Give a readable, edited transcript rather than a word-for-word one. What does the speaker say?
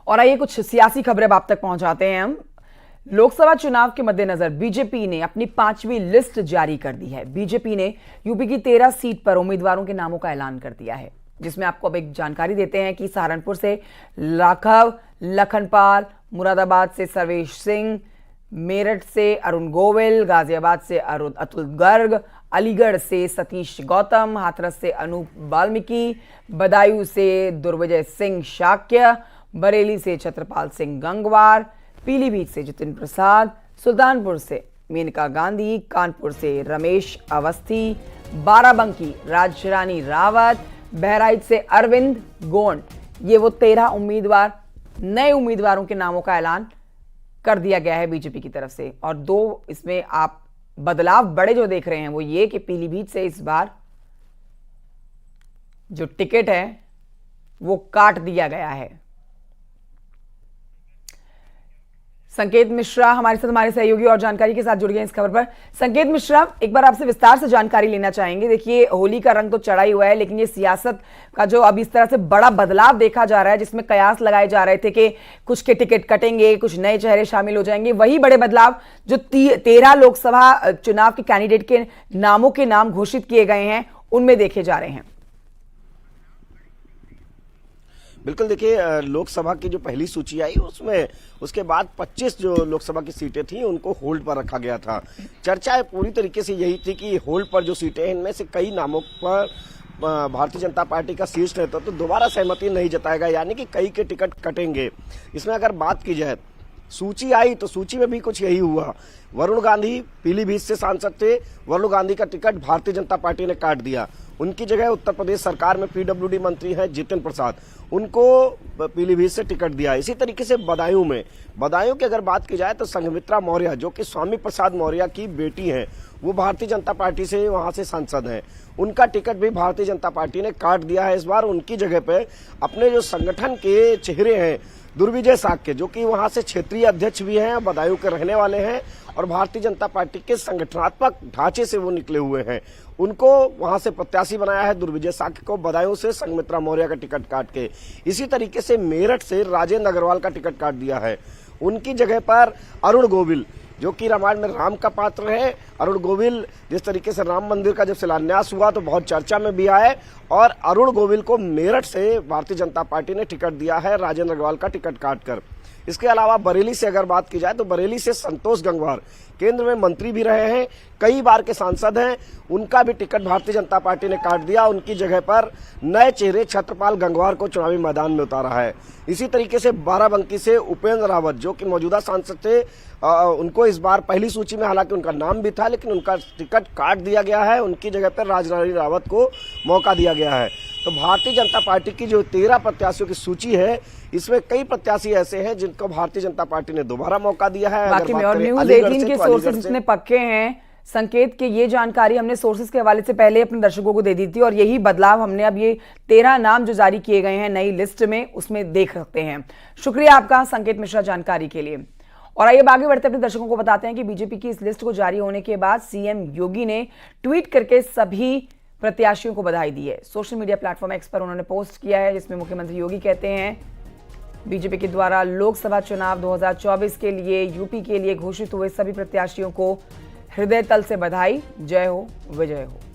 और आइए कुछ सियासी खबरें अब आप तक पहुंचाते हैं हम। लोकसभा चुनाव के मद्देनजर बीजेपी ने अपनी 5वीं लिस्ट जारी कर दी है। बीजेपी ने यूपी की 13 सीट पर उम्मीदवारों के नामों का ऐलान कर दिया है, जिसमें आपको अब एक जानकारी देते हैं कि सहारनपुर से लाखव लखनपाल, मुरादाबाद से सर्वेश सिंह, मेरठ से अरुण गोविल, गाजियाबाद से अतुल गर्ग, अलीगढ़ से सतीश गौतम, हाथरस से अनूप वाल्मीकि, बदायूं से दुर्विजय सिंह शाक्य, बरेली से छत्रपाल सिंह गंगवार, पीलीभीत से जितिन प्रसाद, सुल्तानपुर से मेनका गांधी, कानपुर से रमेश अवस्थी, बाराबंकी राजरानी रावत, बहराइच से अरविंद गोंड। ये वो 13 उम्मीदवार, नए उम्मीदवारों के नामों का ऐलान कर दिया गया है बीजेपी की तरफ से। और 2 इसमें आप बदलाव बड़े जो देख रहे हैं वो ये कि पीलीभीत से इस बार जो टिकट है वो काट दिया गया है। संकेत मिश्रा हमारे साथ, हमारे सहयोगी और जानकारी के साथ जुड़ गए इस खबर पर। संकेत मिश्रा, एक बार आपसे विस्तार से जानकारी लेना चाहेंगे। देखिए, होली का रंग तो चढ़ा ही हुआ है, लेकिन ये सियासत का जो अब इस तरह से बड़ा बदलाव देखा जा रहा है, जिसमें कयास लगाए जा रहे थे कि कुछ के टिकट कटेंगे, कुछ नए चेहरे शामिल हो जाएंगे, वही बड़े बदलाव जो 13 लोकसभा चुनाव के कैंडिडेट के नामों के नाम घोषित किए गए हैं उनमें देखे जा रहे हैं। बिल्कुल, देखिए, लोकसभा की जो पहली सूची आई उसमें उसके बाद 25 जो लोकसभा की सीटें थी उनको होल्ड पर रखा गया था। चर्चा पूरी तरीके से यही थी कि होल्ड पर जो सीटें हैं इनमें से कई नामों पर भारतीय जनता पार्टी का शीर्ष नेतृत्व तो दोबारा सहमति नहीं जताएगा, यानी कि कई के टिकट कटेंगे। इसमें अगर बात की जाए, सूची आई तो सूची में भी कुछ यही हुआ। वरुण गांधी पीलीभीत से सांसद थे, वरुण गांधी का टिकट भारतीय जनता पार्टी ने काट दिया। उनकी जगह उत्तर प्रदेश सरकार में पीडब्ल्यूडी मंत्री हैं जितिन प्रसाद, उनको पीलीभीत से टिकट दिया। इसी तरीके से बदायूं की अगर बात की जाए तो संघमित्रा मौर्य, जो कि स्वामी प्रसाद मौर्य की बेटी हैं, वो भारतीय जनता पार्टी से वहां से सांसद हैं, उनका टिकट भी भारतीय जनता पार्टी ने काट दिया है इस बार। उनकी जगह पे अपने जो संगठन के चेहरे हैं दुर्विजय साक्य, जो कि वहां से क्षेत्रीय अध्यक्ष भी हैं, बदायूं के रहने वाले हैं और भारतीय जनता पार्टी के संगठनात्मक ढांचे से वो निकले हुए हैं, उनको वहां से प्रत्याशी बनाया है दुर्विजय साक्य को, बदायूं से संघमित्रा मौर्य का टिकट काट के। इसी तरीके से मेरठ से राजेंद्र अग्रवाल का टिकट काट दिया है। उनकी जगह पर अरुण गोविल, जो कि रामायण में राम का पात्र है, अरुण गोविल जिस तरीके से राम मंदिर का जब शिलान्यास हुआ तो बहुत चर्चा में भी आए, और अरुण गोविल को मेरठ से भारतीय जनता पार्टी ने टिकट दिया है राजेंद्र अग्रवाल का टिकट काटकर। इसके अलावा बरेली से अगर बात की जाए तो बरेली से संतोष गंगवार, केंद्र में मंत्री भी रहे हैं, कई बार के सांसद हैं, उनका भी टिकट भारतीय जनता पार्टी ने काट दिया। उनकी जगह पर नए चेहरे छत्रपाल गंगवार को चुनावी मैदान में उतारा है। इसी तरीके से बाराबंकी से उपेंद्र रावत, जो कि मौजूदा सांसद थे, उनको इस बार पहली सूची में हालांकि उनका नाम भी था लेकिन उनका टिकट काट दिया गया है। उनकी जगह पर राजरानी रावत को मौका दिया गया है। तो भारतीय जनता पार्टी की जो 13 प्रत्याशियों की सूची है, इसमें कई प्रत्याशी ऐसे हैं जिनको भारतीय जनता पार्टी ने दोबारा मौका दिया है। बाकी में और न्यूज़ 18 के सोर्सेज इतने पक्के हैं संकेत के, ये जानकारी हमने सोर्सेज के हवाले से पहले अपने दर्शकों को दे दी थी और यही बदलाव हमने अब ये 13 नाम जो जारी किए गए हैं नई लिस्ट में उसमें देख सकते हैं। शुक्रिया आपका संकेत मिश्रा जानकारी के लिए। और आइए आगे बढ़ते अपने दर्शकों को बताते हैं कि बीजेपी की इस लिस्ट को जारी होने के बाद सीएम योगी ने ट्वीट करके सभी प्रत्याशियों को बधाई दी है। सोशल मीडिया प्लेटफॉर्म एक्स पर उन्होंने पोस्ट किया है, जिसमें मुख्यमंत्री योगी कहते हैं बीजेपी के द्वारा लोकसभा चुनाव 2024 के लिए यूपी के लिए घोषित हुए सभी प्रत्याशियों को हृदय तल से बधाई। जय हो, विजय हो।